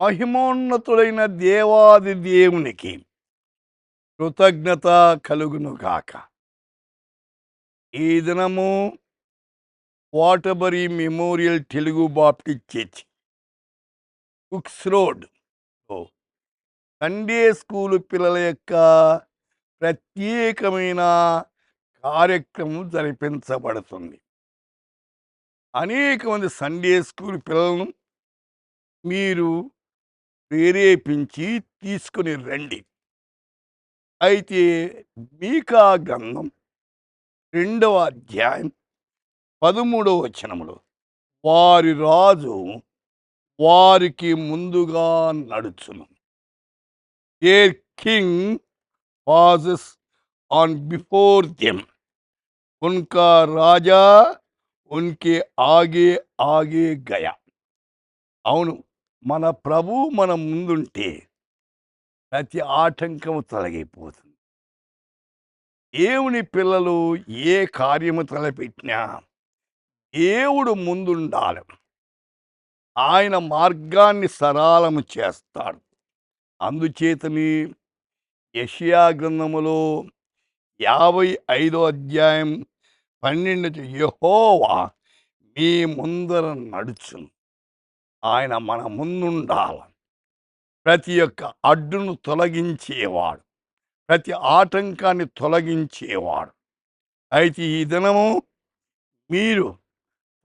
మహిమోన్నతుడైన దేవాది దేవునికి కృతజ్ఞత కలుగునుగాక. ఈ దినము Waterbury Memorial Telugu Baptist Church Books Road Sunday school పిల్లల యొక్క ప్రత్యేకమైన కార్యక్రమం జరిపించబడుతుంది. అనేక మంది సండే స్కూల్ పిల్లలను మీరు ప్రేరేపించి తీసుకుని రండి. అయితే మీకా గ్రంథం 2వ అధ్యాయం 13వ వచనములో వారి రాజు వారికి ముందుగా నడుచును. Their king passes on before them. उनका రాజా उनके ఆగే ఆగే గయా. అవును, మన ప్రభు మన ముందుంటే ప్రతి ఆటంకము తొలగిపోతుంది. దేవుని పిల్లలు ఏ కార్యము తలపెట్టినా దేవుడు ముందుండాలి. ఆయన మార్గాన్ని సరళము చేస్తాడు. అందుచేతని యెషయా గ్రంథములో 55వ అధ్యాయం 12 యెహోవా మీ ముందర నడుచును. ఆయన మన ముందుండాలి. ప్రతి ఒక్క అడ్డును తొలగించేవాడు, ప్రతి ఆటంకాన్ని తొలగించేవాడు. అయితే ఈ దినము మీరు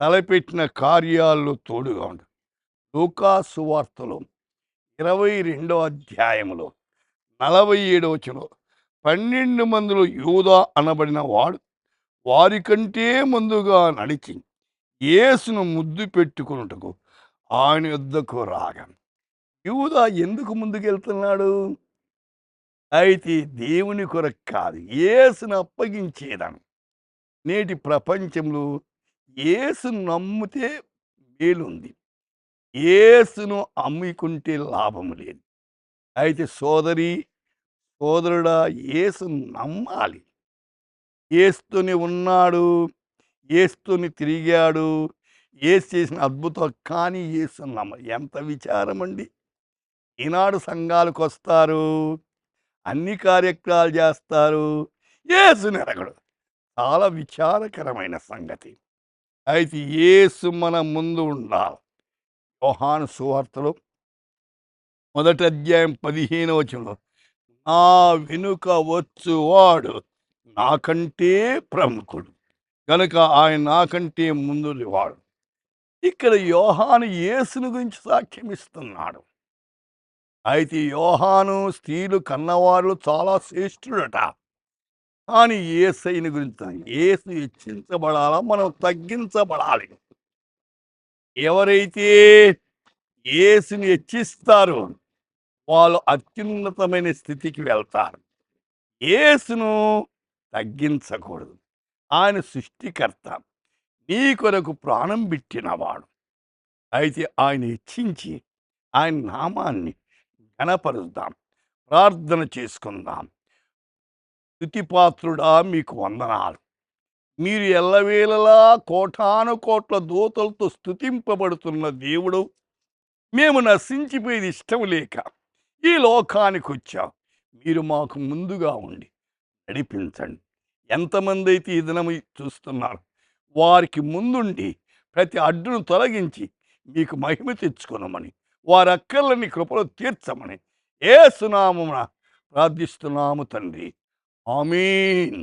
తలపెట్టిన కార్యాల్లో తోడుగా ఉండు. లూకా సువార్తలో 22వ అధ్యాయములో 47వ వచనంలో 12 మందిలో యూదా అనబడిన వాడు వారికంటే ముందుగా నడిచి యేసును ముద్దు పెట్టుకున్నట్టుకు ఆయన యొద్దకు రాగా. యూదా ఎందుకు ముందుకెళ్తున్నాడు? అయితే దేవుని కొరకు కాదు, యేసును అప్పగించేదాను. నేటి ప్రపంచంలో యేసును నమ్మితే మేలుంది, యేసును అమ్ముకుంటే లాభం లేదు. అయితే సోదరుడా, యేసును నమ్మాలి. యేసుతోనే ఉన్నాడు, యేసుతోని తిరిగాడు, యేసు చేసిన అద్భుతం. కానీ యేసును నమ్మాలి. ఎంత విచారం అండి! ఈనాడు సంఘాలకు వస్తారు, అన్ని కార్యక్రమాలు చేస్తారు, యేసుని ఎరగడు. చాలా విచారకరమైన సంగతి. అయితే యేసు మన ముందు ఉండాలి. యోహాను సువార్తలో 1వ అధ్యాయం 15వ వచనంలో నా వెనుక వచ్చువాడు నాకంటే ప్రముఖుడు కనుక ఆయన నాకంటే ముందు వాడు. ఇక్కడ యోహాను యేసుని గురించి సాక్ష్యం ఇస్తున్నాడు. అయితే యోహాను స్త్రీలు కన్నవారు చాలా శ్రేష్ఠుడట. కానీ యేసయ్యని గురించి యేసు హెచ్చించబడాలా, మనం తగ్గించబడాలి. ఎవరైతే యేసుని హెచ్చిస్తారో వాళ్ళు అత్యున్నతమైన స్థితికి వెళ్తారు. యేసును తగ్గించకూడదు. ఆయన సృష్టికర్త, నీ కొరకు ప్రాణం పెట్టినవాడు. అయితే ఆయన హెచ్చించి ఆయన నామాన్ని ఘనపరుద్దాం, ప్రార్థన చేసుకుందాం. స్తుతిపాత్రుడా, మీకు వందనాలు. మీరు ఎల్లవేళలా కోటాను కోట్ల దూతలతో స్తుతింపబడుతున్న దేవుడు. మేము నశించిపోయేది ఇష్టం లేక ఈ లోకానికి వచ్చాం. మీరు మాకు ముందుగా ఉండి నడిపించండి. ఎంతమంది అయితే ఈ దినము చూస్తున్నారు, వారికి ముందుండి ప్రతి అడ్డును తొలగించి మీకు మహిమ తెచ్చుకున్నామని, వారి అక్కర్లని కృపలో తీర్చమని యేసు నామమున ప్రార్థిస్తున్నాము తండ్రి. ఆమేన్.